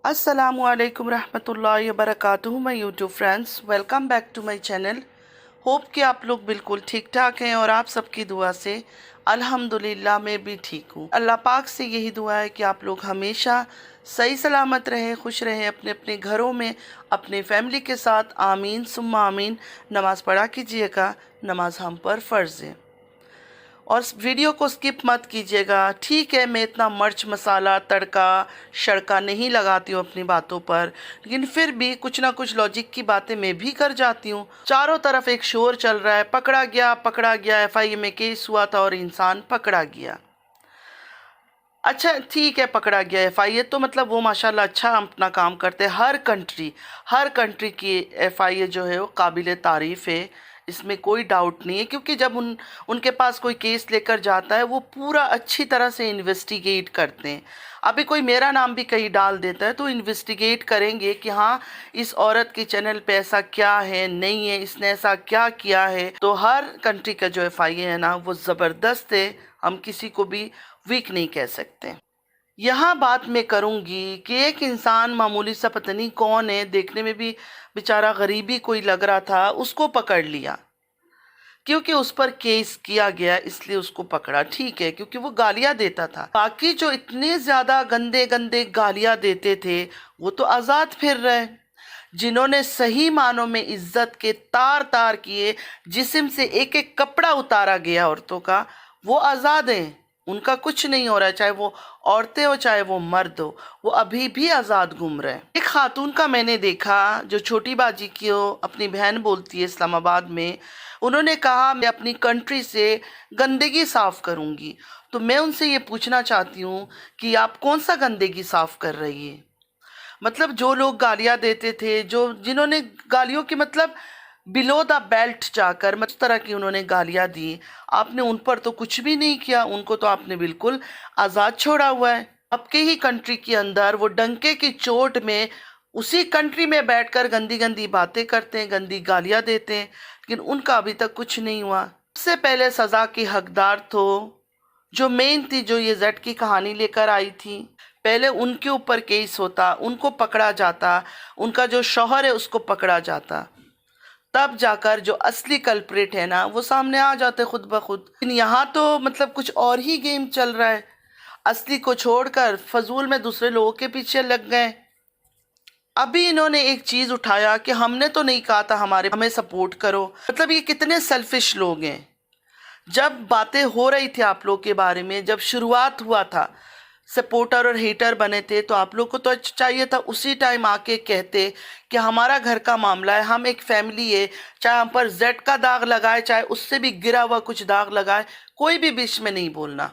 अस्सलामुअलैकुम रहमतुल्लाहि व बरकातुहू। My YouTube friends, welcome back to my channel. Hope कि आप लोग बिल्कुल ठीक ठाक हैं और आप सबकी दुआ से अल्हम्दुलिल्लाह मैं भी ठीक हूँ। अल्लाह पाक से यही दुआ है कि आप लोग हमेशा सही सलामत रहें, खुश रहें अपने अपने घरों में, अपने फैमिली के साथ। आमीन सुम्मा आमीन। नमाज़ पढ़ा कीजिएगा, नमाज हम पर फ़र्ज़ है। और वीडियो को स्किप मत कीजिएगा। ठीक है, मैं इतना मिर्च मसाला तड़का शड़का नहीं लगाती हूँ अपनी बातों पर, लेकिन फिर भी कुछ ना कुछ लॉजिक की बातें मैं भी कर जाती हूँ। चारों तरफ एक शोर चल रहा है, पकड़ा गया, एफआईए में केस हुआ था और इंसान पकड़ा गया। अच्छा ठीक है, पकड़ा गया एफआईए तो मतलब वो माशाल्लाह अच्छा अपना काम करते हैं। हर कंट्री की एफआईए जो है वो काबिल तारीफ़ है, इसमें कोई डाउट नहीं है। क्योंकि जब उनके पास कोई केस लेकर जाता है वो पूरा अच्छी तरह से इन्वेस्टिगेट करते हैं। अभी कोई मेरा नाम भी कहीं डाल देता है तो इन्वेस्टिगेट करेंगे कि हाँ, इस औरत के चैनल पे ऐसा क्या है, नहीं है, इसने ऐसा क्या किया है। तो हर कंट्री का जो एफआईए है ना वो ज़बरदस्त है, हम किसी को भी वीक नहीं कह सकते। यहाँ बात मैं करूँगी कि एक इंसान मामूली सा, पता नहीं कौन है, देखने में भी बेचारा गरीबी कोई लग रहा था, उसको पकड़ लिया क्योंकि उस पर केस किया गया, इसलिए उसको पकड़ा। ठीक है, क्योंकि वो गालियां देता था। बाकी जो इतने ज्यादा गंदे गंदे गालियां देते थे वो तो आजाद फिर रहे। जिन्होंने सही मानों में इज्जत के तार तार किए, जिस्म से एक एक कपड़ा उतारा गया औरतों का, वो आज़ाद हैं। उनका कुछ नहीं हो रहा है, चाहे वो औरतें हो चाहे वो मर्द हो, वो अभी भी आज़ाद घूम रहे हैं। एक खातून का मैंने देखा जो छोटी बाजी की अपनी बहन बोलती है इस्लामाबाद में। उन्होंने कहा मैं अपनी कंट्री से गंदगी साफ करूंगी। तो मैं उनसे ये पूछना चाहती हूँ कि आप कौन सा गंदगी साफ कर रही है। मतलब जो लोग गालियां देते थे, जो जिन्होंने गालियों की मतलब बिलो द बेल्ट जाकर मतलब तरह की उन्होंने गालियां दी, आपने उन पर तो कुछ भी नहीं किया। उनको तो आपने बिल्कुल आज़ाद छोड़ा हुआ है। आपके ही कंट्री के अंदर वो डंके की चोट में उसी कंट्री में बैठकर गंदी गंदी बातें करते हैं, गंदी गालियां देते हैं, लेकिन उनका अभी तक कुछ नहीं हुआ। सबसे पहले सज़ा की हकदार तो जो मेन थी, जो ये जेड की कहानी लेकर आई थी, पहले उनके ऊपर केस होता, उनको पकड़ा जाता, उनका जो शौहर है उसको पकड़ा जाता, तब जाकर जो असली कल्प्रिट है ना वो सामने आ जाते खुद ब खुद। लेकिन यहाँ तो मतलब कुछ और ही गेम चल रहा है। असली को छोड़कर फजूल में दूसरे लोगों के पीछे लग गए। अभी इन्होंने एक चीज उठाया कि हमने तो नहीं कहा था हमें सपोर्ट करो। मतलब ये कितने सेल्फिश लोग हैं। जब बातें हो रही थी आप लोग के बारे में, जब शुरुआत हुआ था, सपोर्टर और हेटर बने थे, तो आप लोग को तो चाहिए था उसी टाइम आके कहते कि हमारा घर का मामला है, हम एक फैमिली है, चाहे हम पर जेड का दाग लगाए चाहे उससे भी गिरा हुआ कुछ दाग लगाए, कोई भी बीच में नहीं बोलना।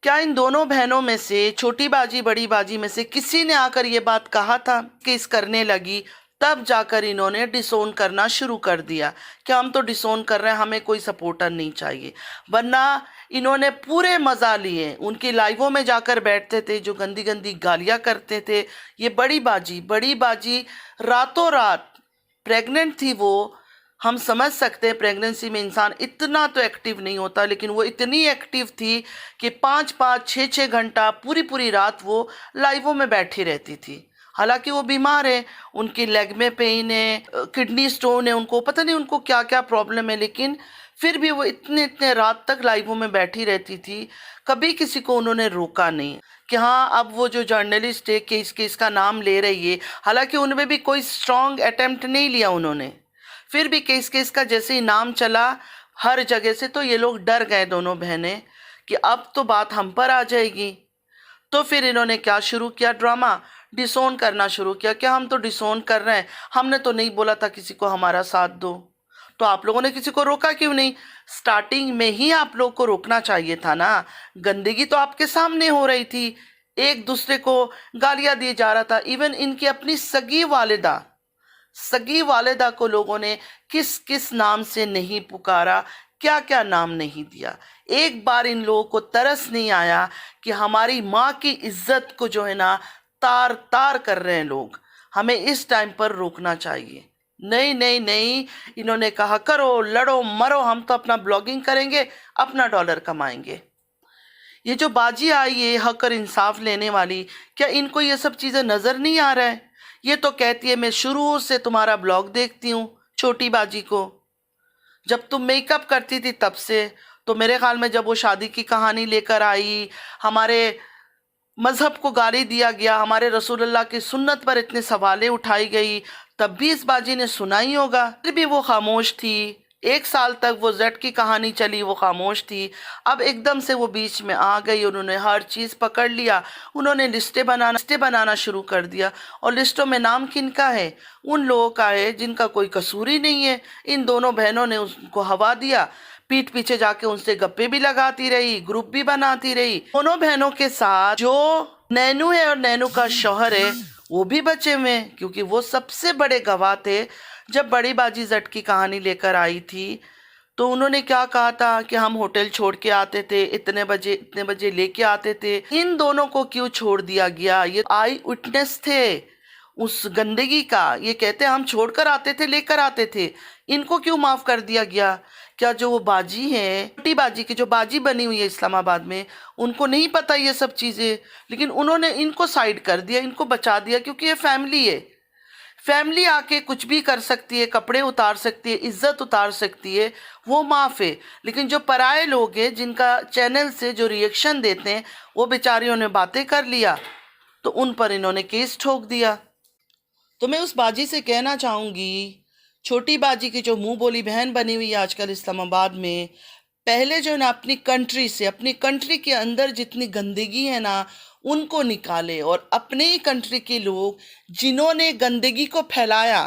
क्या इन दोनों बहनों में से छोटी बाजी बड़ी बाजी में से किसी ने आकर ये बात कहा था कि इस करने लगी? तब जाकर इन्होंने डिसोन करना शुरू कर दिया कि हम तो डिसोन कर रहे हैं, हमें कोई सपोर्टर नहीं चाहिए। वरना इन्होंने पूरे मजा लिए, उनकी लाइवों में जाकर बैठते थे, जो गंदी गंदी गालियां करते थे। ये बड़ी बाजी रातों रात प्रेग्नेंट थी वो। हम समझ सकते हैं प्रेगनेंसी में इंसान इतना तो एक्टिव नहीं होता, लेकिन वो इतनी एक्टिव थी कि 5-5 6-6 घंटा पूरी पूरी रात वो लाइवों में बैठी रहती थी। हालांकि वो बीमार है, उनकी लेग में पेन है, किडनी स्टोन है, उनको पता नहीं उनको क्या क्या प्रॉब्लम है, लेकिन फिर भी वो इतने इतने रात तक लाइवों में बैठी रहती थी। कभी किसी को उन्होंने रोका नहीं कि हाँ अब वो जो जर्नलिस्ट है कि इसका नाम ले रही है। हालांकि उनमें भी कोई स्ट्रांग अटेम्प्ट नहीं लिया उन्होंने, फिर भी केस का जैसे ही नाम चला हर जगह से, तो ये लोग डर गए दोनों बहनें कि अब तो बात हम पर आ जाएगी। तो फिर इन्होंने क्या शुरू किया, ड्रामा डिसोन करना शुरू किया कि हम तो डिसोन कर रहे हैं, हमने तो नहीं बोला था किसी को हमारा साथ दो। तो आप लोगों ने किसी को रोका क्यों नहीं? स्टार्टिंग में ही आप लोग को रोकना चाहिए था ना। गंदगी तो आपके सामने हो रही थी, एक दूसरे को गालियां दिए जा रहा था। इवन इनकी अपनी सगी वालिदा को लोगों ने किस किस नाम से नहीं पुकारा, क्या क्या नाम नहीं दिया। एक बार इन लोगों को तरस नहीं आया कि हमारी माँ की इज्जत को जो है ना तार तार कर रहे हैं लोग, हमें इस टाइम पर रोकना चाहिए। नहीं नहीं नहीं, इन्होंने कहा करो लड़ो मरो, हम तो अपना ब्लॉगिंग करेंगे, अपना डॉलर कमाएंगे। ये जो बाजी आई है हक और इंसाफ लेने वाली, क्या इनको ये सब चीज़ें नज़र नहीं आ रहा है? ये तो कहती है मैं शुरू से तुम्हारा ब्लॉग देखती हूँ, छोटी बाजी को, जब तुम मेकअप करती थी तब से। तो मेरे ख्याल में जब वो शादी की कहानी लेकर आई, हमारे मजहब को गाली दिया गया, हमारे रसूलुल्लाह की सुन्नत पर इतने सवालें उठाई गई, तब भी इस बाजी ने सुना ही होगा, फिर भी वो खामोश थी। 1 साल तक वो जेड की कहानी चली, वो खामोश थी। अब एकदम से वो बीच में आ गई, उन्होंने हर चीज़ पकड़ लिया, उन्होंने लिस्टें बनाना शुरू कर दिया। और लिस्टों में नाम किनका है? उन लोगों का है जिनका कोई कसूर ही नहीं है। इन दोनों बहनों ने उसको हवा दिया, पीठ पीछे जाके उनसे गप्पे भी लगाती रही, ग्रुप भी बनाती रही। दोनों बहनों के साथ जो नैनू है और नैनू का शौहर है वो भी बचे हुए हैं, क्योंकि वो सबसे बड़े गवाह थे। जब बड़ी बाजी जट की कहानी लेकर आई थी तो उन्होंने क्या कहा था कि हम होटल छोड़ के आते थे, इतने बजे लेके आते थे। इन दोनों को क्यों छोड़ दिया गया? ये आई विटनेस थे उस गंदगी का। ये कहते हम छोड़कर आते थे, लेकर आते थे, इनको क्यों माफ कर दिया गया? क्या जो वो बाजी है, छोटी बाजी की जो बाजी बनी हुई है इस्लामाबाद में, उनको नहीं पता ये सब चीज़ें? लेकिन उन्होंने इनको साइड कर दिया, इनको बचा दिया, क्योंकि ये फैमिली है। फैमिली आके कुछ भी कर सकती है, कपड़े उतार सकती है, इज्जत उतार सकती है, वो माफ़ है। लेकिन जो पराए लोग हैं जिनका चैनल से जो रिएक्शन देते हैं, वो बेचारियों ने बातें कर लिया तो उन पर इन्होंने केस ठोक दिया। तो मैं उस बाजी से कहना चाहूँगी, छोटी बाजी की जो मुंह बोली बहन बनी हुई है आजकल इस्लामाबाद में, पहले जो है ना अपनी कंट्री से, अपनी कंट्री के अंदर जितनी गंदगी है ना उनको निकाले, और अपने ही कंट्री के लोग जिन्होंने गंदगी को फैलाया,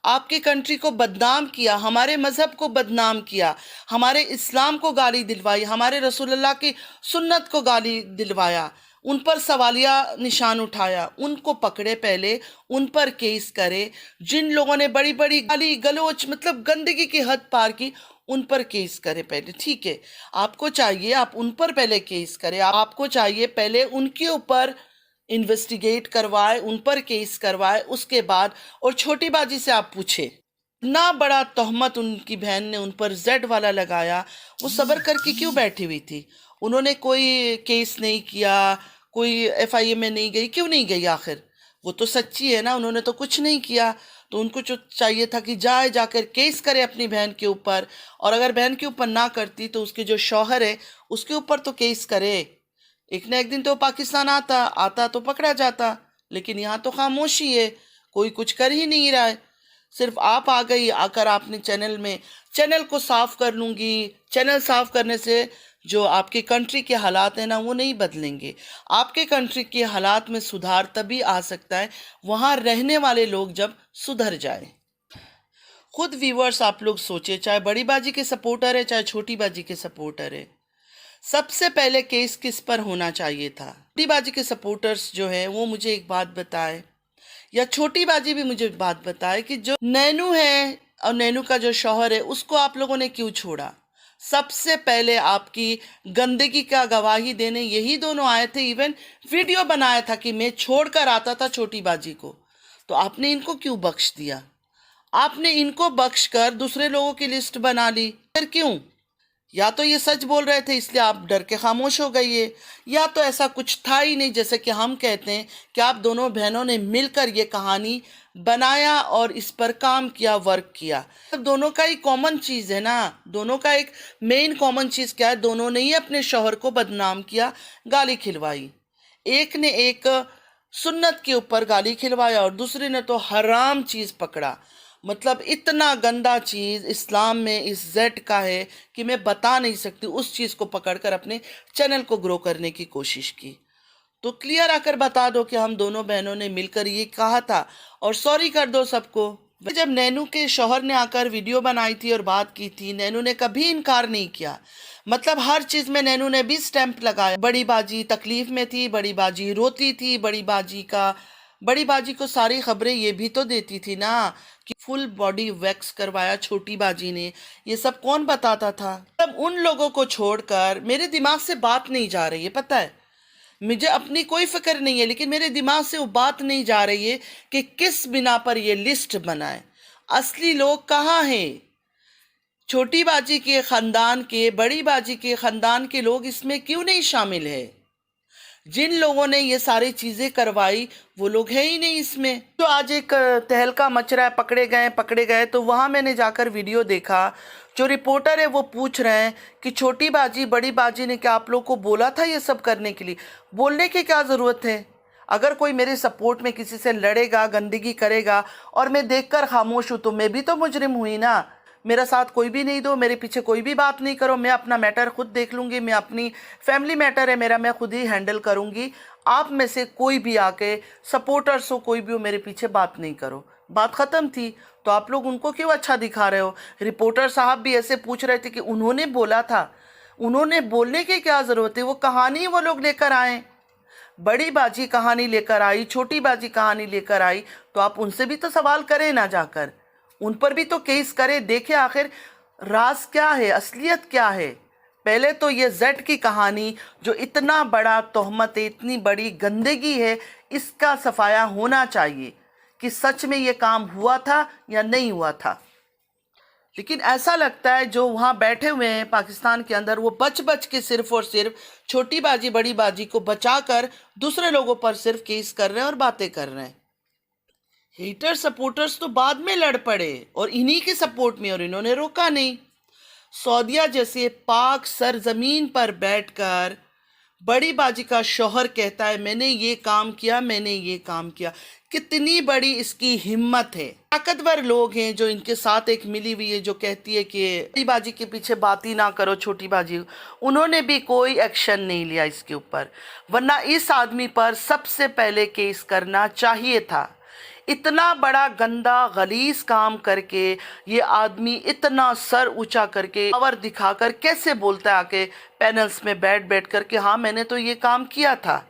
आपकी कंट्री को बदनाम किया, हमारे मज़हब को बदनाम किया, हमारे इस्लाम को गाली दिलवाई, हमारे रसूलुल्लाह की सुन्नत को गाली दिलवाया, उन पर सवालिया निशान उठाया, उनको पकड़े, पहले उन पर केस करे। जिन लोगों ने बड़ी बड़ी गाली गलोच मतलब गंदगी की हद पार की, उन पर केस करे पहले। ठीक है, आपको चाहिए आप उन पर पहले केस करें, आपको चाहिए पहले उनके ऊपर इन्वेस्टिगेट करवाए, उन पर केस करवाए, उसके बाद। और छोटी बाजी से आप पूछे ना बड़ा तोहमत उनकी बहन ने उन पर जेड वाला लगाया, वो सब्र करके क्यों बैठी हुई थी? उन्होंने कोई केस नहीं किया, कोई एफआईए में नहीं गई, क्यों नहीं गई? आखिर वो तो सच्ची है ना, उन्होंने तो कुछ नहीं किया। तो उनको जो चाहिए था कि जाकर केस करे अपनी बहन के ऊपर, और अगर बहन के ऊपर ना करती तो उसके जो शौहर है उसके ऊपर तो केस करे। एक ना एक दिन तो पाकिस्तान आता तो पकड़ा जाता, लेकिन यहाँ तो खामोशी है, कोई कुछ कर ही नहीं रहा है। सिर्फ आप आ गई, आकर आपने चैनल को साफ कर लूँगी। चैनल साफ करने से जो आपकी कंट्री के हालात हैं ना वो नहीं बदलेंगे। आपके कंट्री के हालात में सुधार तभी आ सकता है वहाँ रहने वाले लोग जब सुधर जाए। खुद व्यूअर्स आप लोग सोचे, चाहे बड़ी बाजी के सपोर्टर है चाहे छोटी बाजी के सपोर्टर है, सबसे पहले केस किस पर होना चाहिए था? बड़ी बाजी के सपोर्टर्स जो है वो मुझे एक बात बताए, या छोटी बाजी भी मुझे एक बात बताए कि जो नैनू है और नैनू का जो शौहर है उसको आप लोगों ने क्यों छोड़ा? सबसे पहले आपकी गंदगी का गवाही देने यही दोनों आए थे। इवन वीडियो बनाया था कि मैं छोड़कर आता था छोटी बाजी को, तो आपने इनको क्यों बख्श दिया? आपने इनको बख्श कर दूसरे लोगों की लिस्ट बना ली, फिर क्यों? या तो ये सच बोल रहे थे इसलिए आप डर के खामोश हो गई है, या तो ऐसा कुछ था ही नहीं, जैसे कि हम कहते हैं कि आप दोनों बहनों ने मिलकर ये कहानी बनाया और इस पर काम किया, वर्क किया। तो दोनों का ही कॉमन चीज़ है ना, दोनों का एक मेन कॉमन चीज़ क्या है? दोनों ने ही अपने शौहर को बदनाम किया, गाली खिलवाई। एक ने एक सुन्नत के ऊपर गाली खिलवाया और दूसरे ने तो हराम चीज़ पकड़ा। मतलब इतना गंदा चीज़ इस्लाम में इस जेड का है कि मैं बता नहीं सकती, उस चीज़ को पकड़कर अपने चैनल को ग्रो करने की कोशिश की। तो क्लियर आकर बता दो कि हम दोनों बहनों ने मिलकर ये कहा था, और सॉरी कर दो सबको। जब नैनू के शौहर ने आकर वीडियो बनाई थी और बात की थी, नैनू ने कभी इनकार नहीं किया। मतलब हर चीज़ में नैनू ने भी स्टैंप लगाया। बड़ी बाजी तकलीफ में थी, बड़ी बाजी रोती थी, बड़ी बाजी को सारी खबरें ये भी तो देती थी ना कि फुल बॉडी वैक्स करवाया छोटी बाजी ने। ये सब कौन बताता था? तब उन लोगों को छोड़कर मेरे दिमाग से बात नहीं जा रही है, पता है मुझे अपनी कोई फिक्र नहीं है, लेकिन मेरे दिमाग से वो बात नहीं जा रही है कि किस बिना पर ये लिस्ट बनाए। असली लोग कहाँ हैं? छोटी बाजी के ख़ानदान के, बड़ी बाजी के ख़ानदान के लोग इसमें क्यों नहीं शामिल है? जिन लोगों ने ये सारी चीज़ें करवाई वो लोग हैं ही नहीं इसमें। जो आज एक तहलका मच रहा है, पकड़े गए, तो वहाँ मैंने जाकर वीडियो देखा। जो रिपोर्टर है वो पूछ रहे हैं कि छोटी बाजी बड़ी बाजी ने क्या आप लोग को बोला था ये सब करने के लिए? बोलने की क्या ज़रूरत है? अगर कोई मेरे सपोर्ट में किसी से लड़ेगा, गंदगी करेगा और मैं देखकर खामोश हूँ तो मैं भी तो मुजरिम हुई ना। मेरा साथ कोई भी नहीं दो, मेरे पीछे कोई भी बात नहीं करो, मैं अपना मैटर खुद देख लूँगी, मैं अपनी फैमिली मैटर है मेरा, मैं खुद ही हैंडल करूँगी। आप में से कोई भी आके, सपोर्टर्स हो कोई भी हो, मेरे पीछे बात नहीं करो। बात ख़त्म थी। तो आप लोग उनको क्यों अच्छा दिखा रहे हो? रिपोर्टर साहब भी ऐसे पूछ रहे थे कि उन्होंने बोला था। उन्होंने बोलने की क्या ज़रूरत है? वो कहानी वो लोग लेकर आए। बड़ी बाजी कहानी लेकर आई, छोटी बाजी कहानी लेकर आई, तो आप उनसे भी तो सवाल करें ना जाकर, उन पर भी तो केस करें, देखें आखिर राज क्या है, असलियत क्या है। पहले तो ये जेड की कहानी जो इतना बड़ा तोहमत है, इतनी बड़ी गंदगी है, इसका सफाया होना चाहिए कि सच में ये काम हुआ था या नहीं हुआ था। लेकिन ऐसा लगता है जो वहाँ बैठे हुए हैं पाकिस्तान के अंदर, वो बच के सिर्फ और सिर्फ छोटी बाजी बड़ी बाजी को बचाकर दूसरे लोगों पर सिर्फ केस कर रहे हैं और बातें कर रहे हैं। हेटर सपोर्टर्स तो बाद में लड़ पड़े और इन्हीं के सपोर्ट में, और इन्होंने रोका नहीं। सऊदिया जैसे पाक सरजमीन पर बैठकर बड़ी बाजी का शौहर कहता है मैंने ये काम किया, मैंने ये काम किया। कितनी बड़ी इसकी हिम्मत है। ताकतवर लोग हैं जो इनके साथ एक मिली हुई है जो कहती है कि बड़ी बाजी के पीछे बात ही ना करो, छोटी बाजी। उन्होंने भी कोई एक्शन नहीं लिया इसके ऊपर, वरना इस आदमी पर सबसे पहले केस करना चाहिए था। इतना बड़ा गंदा गलीज काम करके ये आदमी इतना सर ऊंचा करके पावर दिखाकर कैसे बोलता है आके पैनल्स में बैठ कर कि हाँ मैंने तो ये काम किया था,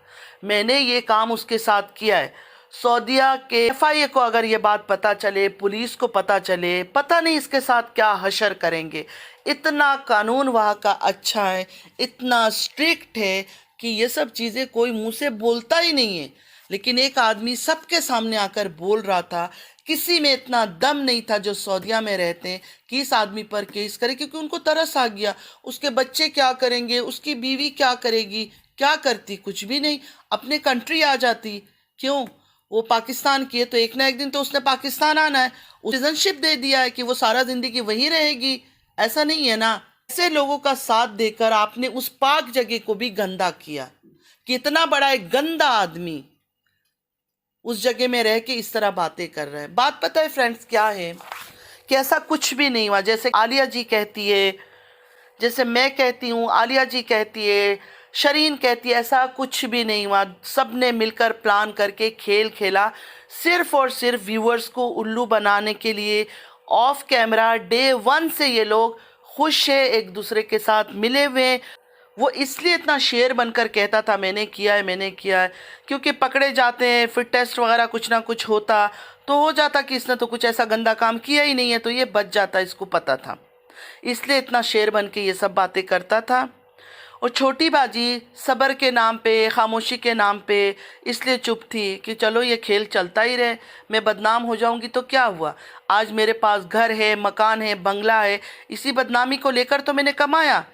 मैंने ये काम उसके साथ किया है। सऊदिया के एफआईए को अगर ये बात पता चले, पुलिस को पता चले, पता नहीं इसके साथ क्या हशर करेंगे। इतना कानून वहाँ का अच्छा है, इतना स्ट्रिक्ट है कि ये सब चीज़ें कोई मुंह से बोलता ही नहीं है। लेकिन एक आदमी सबके सामने आकर बोल रहा था। किसी में इतना दम नहीं था जो सऊदिया में रहते हैं कि इस आदमी पर केस करे, क्योंकि उनको तरस आ गया। उसके बच्चे क्या करेंगे, उसकी बीवी क्या करेगी? क्या करती? कुछ भी नहीं, अपने कंट्री आ जाती। क्यों? वो पाकिस्तान की है तो एक ना एक दिन तो उसने पाकिस्तान आना है। सिटीजनशिप दे दिया है कि वो सारा जिंदगी वहीं रहेगी। ऐसा नहीं है ना। ऐसे लोगों का साथ देकर आपने उस पाक जगह को भी गंदा किया। कितना बड़ा एक गंदा आदमी उस जगह में रह के इस तरह बातें कर रहा है। बात पता है फ्रेंड्स क्या है कि ऐसा कुछ भी नहीं हुआ। जैसे आलिया जी कहती है, जैसे मैं कहती हूँ, आलिया जी कहती है, शरीन कहती है, ऐसा कुछ भी नहीं हुआ। सब ने मिलकर प्लान करके खेल खेला, सिर्फ और सिर्फ व्यूअर्स को उल्लू बनाने के लिए। ऑफ कैमरा डे 1 से ये लोग खुश है, एक दूसरे के साथ मिले हुए। वो इसलिए इतना शेर बनकर कहता था मैंने किया है, मैंने किया है, क्योंकि पकड़े जाते हैं, फिर टेस्ट वगैरह कुछ ना कुछ होता तो हो जाता कि इसने तो कुछ ऐसा गंदा काम किया ही नहीं है, तो ये बच जाता, इसको पता था। इसलिए इतना शेर बन के ये सब बातें करता था। और छोटी बाजी सब्र के नाम पे, खामोशी के नाम पे इसलिए चुप थी कि चलो ये खेल चलता ही रहे, मैं बदनाम हो जाऊंगी तो क्या हुआ। आज मेरे पास घर है, मकान है, बंगला है, इसी बदनामी को लेकर तो मैंने कमाया।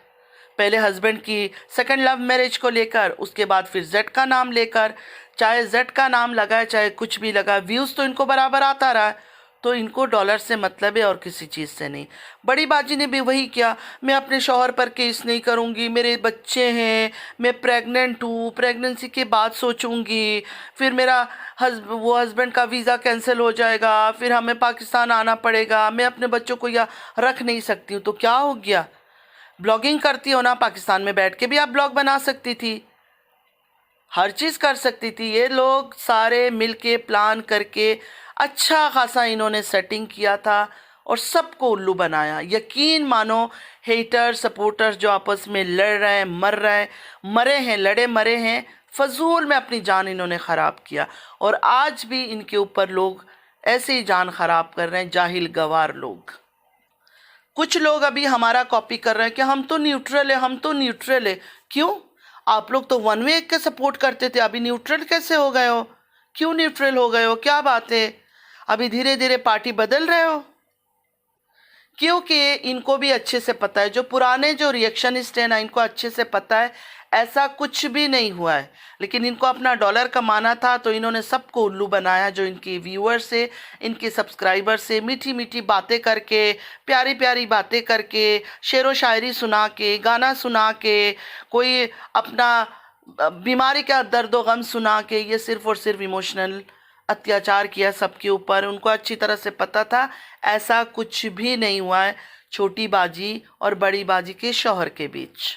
पहले हस्बैंड की सेकंड लव मैरिज को लेकर, उसके बाद फिर जेड का नाम लेकर। चाहे जेड का नाम लगा है चाहे कुछ भी लगा, व्यूज़ तो इनको बराबर आता रहा है, तो इनको डॉलर से मतलब है और किसी चीज़ से नहीं। बड़ी बाजी ने भी वही किया, मैं अपने शौहर पर केस नहीं करूँगी, मेरे बच्चे हैं, मैं प्रेग्नेंट हूँ, प्रेगनेंसी के बाद सोचूंगी, फिर मेरा वो हस्बैंड का वीज़ा कैंसिल हो जाएगा, फिर हमें पाकिस्तान आना पड़ेगा, मैं अपने बच्चों को यहाँ रख नहीं सकती हूँ। तो क्या हो गया? ब्लॉगिंग करती हो ना, पाकिस्तान में बैठ के भी आप ब्लॉग बना सकती थी, हर चीज़ कर सकती थी। ये लोग सारे मिलके प्लान करके अच्छा खासा इन्होंने सेटिंग किया था और सबको उल्लू बनाया। यकीन मानो हेटर सपोर्टर्स जो आपस में लड़ रहे हैं, मर रहे हैं, मरे हैं, लड़े मरे हैं, फजूल में अपनी जान इन्होंने ख़राब किया। और आज भी इनके ऊपर लोग ऐसे ही जान ख़राब कर रहे हैं, जाहिल गवार लोग। कुछ लोग अभी हमारा कॉपी कर रहे हैं कि हम तो न्यूट्रल है, हम तो न्यूट्रल है। क्यों? आप लोग तो वन वे के सपोर्ट करते थे, अभी न्यूट्रल कैसे हो गए हो? क्यों न्यूट्रल हो गए हो? क्या बात है? अभी धीरे धीरे पार्टी बदल रहे हो? क्योंकि इनको भी अच्छे से पता है, जो पुराने जो रिएक्शनिस्ट हैं ना, इनको अच्छे से पता है ऐसा कुछ भी नहीं हुआ है। लेकिन इनको अपना डॉलर कमाना था, तो इन्होंने सबको उल्लू बनाया। जो इनके व्यूअर्स से, इनके सब्सक्राइबर से मीठी मीठी बातें करके, प्यारी प्यारी बातें करके, शेरो शायरी सुना के, गाना सुना के, कोई अपना बीमारी का दर्द व गम सुना के, ये सिर्फ और सिर्फ इमोशनल अत्याचार किया सबके ऊपर। उनको अच्छी तरह से पता था ऐसा कुछ भी नहीं हुआ है छोटी बाजी और बड़ी बाजी के शौहर के बीच।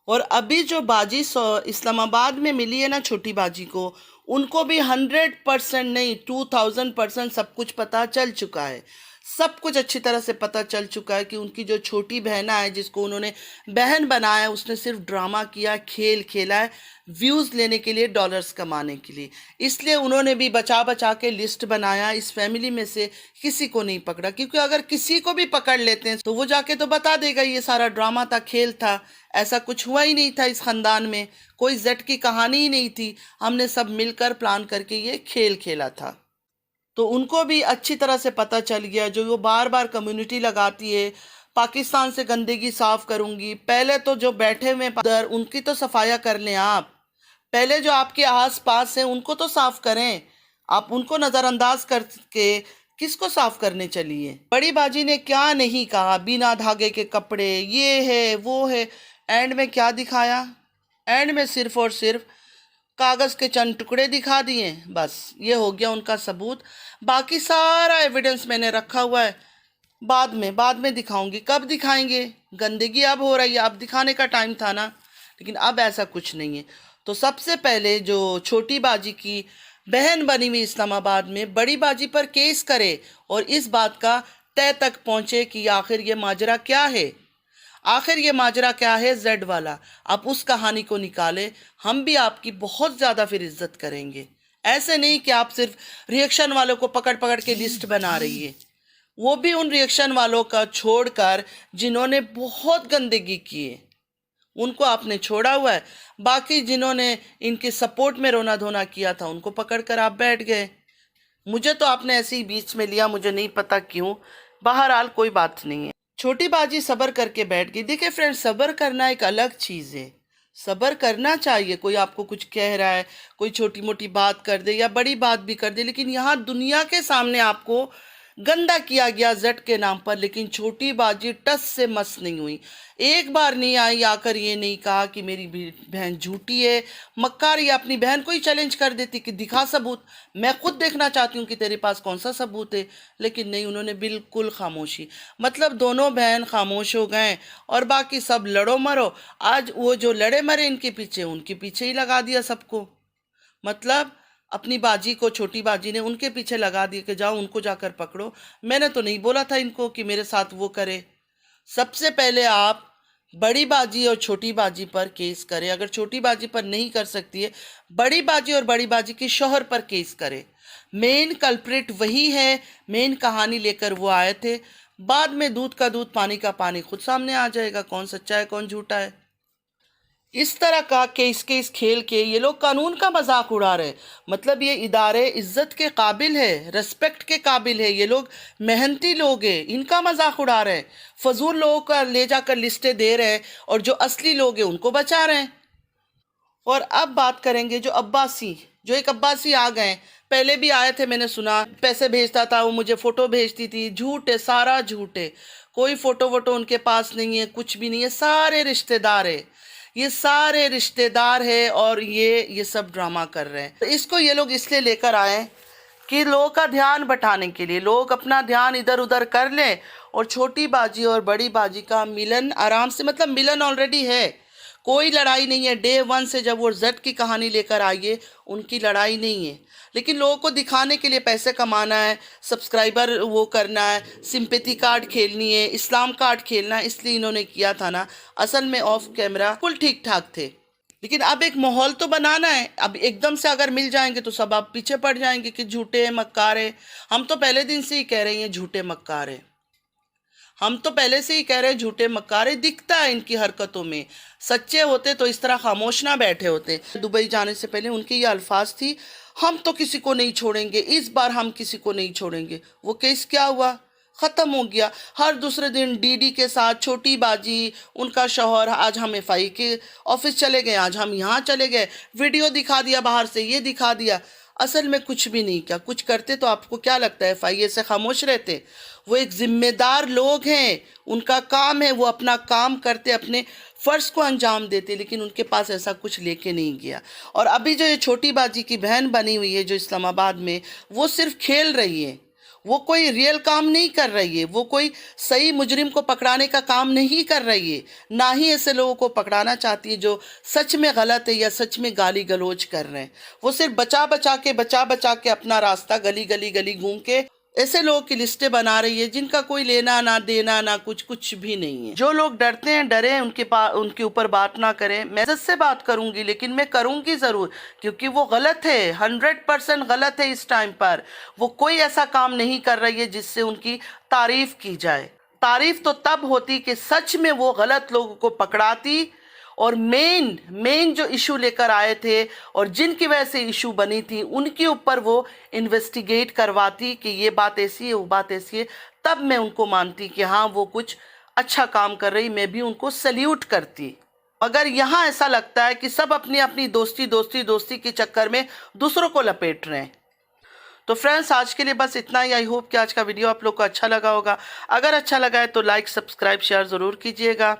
और अभी जो बाजी इस्लामाबाद में मिली है ना छोटी बाजी को, उनको भी 100% नहीं 2000% सब कुछ पता चल चुका है। सब कुछ अच्छी तरह से पता चल चुका है कि उनकी जो छोटी बहना है, जिसको उन्होंने बहन बनाया है, उसने सिर्फ ड्रामा किया, खेल खेला है व्यूज़ लेने के लिए, डॉलर्स कमाने के लिए। इसलिए उन्होंने भी बचा बचा के लिस्ट बनाया। इस फैमिली में से किसी को नहीं पकड़ा, क्योंकि अगर किसी को भी पकड़ लेते हैं तो वो जाके तो बता देगा ये सारा ड्रामा था, खेल था, ऐसा कुछ हुआ ही नहीं था इस ख़ानदान में, कोई जेट की कहानी ही नहीं थी, हमने सब मिलकर प्लान करके ये खेल खेला था। तो उनको भी अच्छी तरह से पता चल गया। जो वो बार बार कम्युनिटी लगाती है, पाकिस्तान से गंदगी साफ़ करूँगी, पहले तो जो बैठे हुए उधर उनकी तो सफाया कर लें आप। पहले जो आपके आस पास हैं उनको तो साफ़ करें। आप उनको नज़रअंदाज करके किसको साफ़ करने चलिए। बड़ी बाजी ने क्या नहीं कहा, बिना धागे के कपड़े, ये है वो है। एंड में क्या दिखाया? एंड में सिर्फ और सिर्फ कागज़ के चंद टुकड़े दिखा दिए, बस ये हो गया उनका सबूत। बाकी सारा एविडेंस मैंने रखा हुआ है, बाद में दिखाऊंगी। कब दिखाएंगे? गंदगी अब हो रही है, अब दिखाने का टाइम था ना, लेकिन अब ऐसा कुछ नहीं है। तो सबसे पहले जो छोटी बाजी की बहन बनी हुई इस्लामाबाद में, बड़ी बाजी पर केस करे और इस बात का तय तक पहुँचे कि आखिर ये माजरा क्या है। आखिर ये माजरा क्या है जेड वाला, आप उस कहानी को निकाले, हम भी आपकी बहुत ज़्यादा फिर इज्जत करेंगे। ऐसे नहीं कि आप सिर्फ रिएक्शन वालों को पकड़ पकड़ के लिस्ट बना रही है। वो भी उन रिएक्शन वालों का छोड़कर जिन्होंने बहुत गंदगी की है, उनको आपने छोड़ा हुआ है। बाकी जिन्होंने इनके सपोर्ट में रोना धोना किया था, उनको पकड़ कर आप बैठ गए। मुझे तो आपने ऐसे ही बीच में लिया, मुझे नहीं पता क्यों। बहरहाल कोई बात नहीं है। छोटी बाजी सब्र करके बैठ गई। देखिए फ्रेंड्स, सब्र करना एक अलग चीज़ है। सब्र करना चाहिए। कोई आपको कुछ कह रहा है, कोई छोटी मोटी बात कर दे या बड़ी बात भी कर दे, लेकिन यहाँ दुनिया के सामने आपको गंदा किया गया जेट के नाम पर, लेकिन छोटी बाजी टस से मस नहीं हुई। एक बार नहीं आई आकर ये नहीं कहा कि मेरी बहन झूठी है, मक्कार। ये अपनी बहन को ही चैलेंज कर देती कि दिखा सबूत, मैं खुद देखना चाहती हूँ कि तेरे पास कौन सा सबूत है। लेकिन नहीं, उन्होंने बिल्कुल खामोशी, मतलब दोनों बहन खामोश हो गए और बाकी सब लड़ो मरो। आज वो जो लड़े मरे इनके पीछे, उनके पीछे ही लगा दिया सबको। मतलब अपनी बाजी को छोटी बाजी ने उनके पीछे लगा दिया कि जाओ उनको जाकर पकड़ो। मैंने तो नहीं बोला था इनको कि मेरे साथ वो करे। सबसे पहले आप बड़ी बाजी और छोटी बाजी पर केस करें। अगर छोटी बाजी पर नहीं कर सकती है, बड़ी बाजी और बड़ी बाजी के शौहर पर केस करें। मेन कल्प्रिट वही है, मेन कहानी लेकर वो आए थे। बाद में दूध का दूध पानी का पानी खुद सामने आ जाएगा, कौन सच्चा है कौन झूठा है। इस तरह का केस खेल के ये लोग कानून का मजाक उड़ा रहे हैं। मतलब ये इदारे इज्जत के काबिल है, रिस्पेक्ट के काबिल है, ये लोग मेहनती लोग हैं, इनका मजाक उड़ा रहे हैं। फजूल लोगों का ले जाकर लिस्टें दे रहे हैं और जो असली लोग हैं उनको बचा रहे हैं। और अब बात करेंगे जो एक अब्बासी आ गए, पहले भी आए थे, मैंने सुना पैसे भेजता था, वो मुझे फ़ोटो भेजती थी। झूठ है, सारा झूठ है। कोई फ़ोटो वोटो उनके पास नहीं है, कुछ भी नहीं है। सारे रिश्तेदार है, ये सारे रिश्तेदार है और ये सब ड्रामा कर रहे हैं। तो इसको ये लोग इसलिए लेकर आए कि लोगों का ध्यान बटाने के लिए, लोग अपना ध्यान इधर उधर कर लें और छोटी बाजी और बड़ी बाजी का मिलन आराम से, मतलब मिलन ऑलरेडी है, कोई लड़ाई नहीं है। डे 1 से जब वो जेड की कहानी लेकर आई है, उनकी लड़ाई नहीं है। लेकिन लोगों को दिखाने के लिए पैसे कमाना है, सब्सक्राइबर वो करना है, सिंपैथी कार्ड खेलनी है, इस्लाम कार्ड खेलना है, इसलिए इन्होंने किया था ना। असल में ऑफ कैमरा फुल ठीक ठाक थे, लेकिन अब एक माहौल तो बनाना है। अब एकदम से अगर मिल जाएंगे तो सब आप पीछे पड़ जाएंगे कि झूठे हैं, मक्कार है। हम तो पहले दिन से ही कह रहे हैं झूठे मक्कार है, हम तो पहले से ही कह रहे हैं झूठे मक्कार है। दिखता है इनकी हरकतों में। सच्चे होते तो इस तरह खामोश ना बैठे होते। दुबई जाने से पहले उनके ये अल्फाज थी, हम तो किसी को नहीं छोड़ेंगे, इस बार हम किसी को नहीं छोड़ेंगे। वो केस क्या हुआ? ख़त्म हो गया। हर दूसरे दिन डीडी के साथ छोटी बाजी, उनका शौहर, आज हम एफआई के ऑफिस चले गए, आज हम यहाँ चले गए, वीडियो दिखा दिया बाहर से, ये दिखा दिया। असल में कुछ भी नहीं किया। कुछ करते तो आपको क्या लगता है एफआई से खामोश रहते? वो एक जिम्मेदार लोग हैं, उनका काम है, वो अपना काम करते, अपने फ़र्ज़ को अंजाम देते, लेकिन उनके पास ऐसा कुछ लेके नहीं गया। और अभी जो ये छोटी बाजी की बहन बनी हुई है जो इस्लामाबाद में, वो सिर्फ खेल रही है, वो कोई रियल काम नहीं कर रही है, वो कोई सही मुजरिम को पकड़ाने का काम नहीं कर रही है, ना ही ऐसे लोगों को पकड़ाना चाहती है जो सच में गलत है या सच में गाली गलौज कर रहे हैं। वो सिर्फ बचा बचा के अपना रास्ता गली गली गली घूम के ऐसे लोगों की लिस्टें बना रही है जिनका कोई लेना ना देना ना कुछ भी नहीं है। जो लोग डरते हैं डरे, उनके ऊपर बात ना करें। मैं इज्जत से बात करूंगी, लेकिन मैं करूंगी ज़रूर, क्योंकि वो गलत है, 100% गलत है। इस टाइम पर वो कोई ऐसा काम नहीं कर रही है जिससे उनकी तारीफ की जाए। तारीफ तो तब होती कि सच में वो गलत लोगों को पकड़ाती और मेन जो इशू लेकर आए थे और जिनकी वजह से इशू बनी थी उनके ऊपर वो इन्वेस्टिगेट करवाती कि ये बात ऐसी है, वो बात ऐसी है। तब मैं उनको मानती कि हाँ वो कुछ अच्छा काम कर रही, मैं भी उनको सल्यूट करती। मगर यहाँ ऐसा लगता है कि सब अपनी अपनी दोस्ती के चक्कर में दूसरों को लपेट रहे हैं। तो फ्रेंड्स, आज के लिए बस इतना ही। आई होप कि आज का वीडियो आप लोग को अच्छा लगा होगा। अगर अच्छा लगा है तो लाइक, सब्सक्राइब, शेयर ज़रूर कीजिएगा।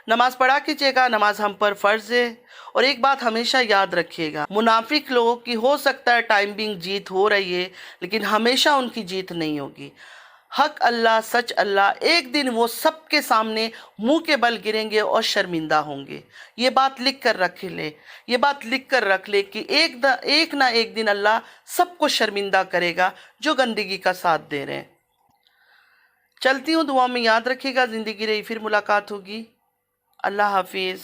नमाज पढ़ा कीजिएगा, नमाज हम पर फ़र्ज़ है। और एक बात हमेशा याद रखिएगा, मुनाफिक लोगों की हो सकता है टाइम बिंग जीत हो रही है, लेकिन हमेशा उनकी जीत नहीं होगी। हक अल्लाह, सच अल्लाह, एक दिन वो सबके सामने मुंह के बल गिरेंगे और शर्मिंदा होंगे। ये बात लिख कर रख ले, ये बात लिख कर रख ले कि एक ना एक दिन अल्लाह सबको शर्मिंदा करेगा जो गंदगी का साथ दे रहे हैं। चलती हूँ, दुआ में याद रखिएगा। ज़िंदगी रही फिर मुलाकात होगी। अल्लाह हाफिज़।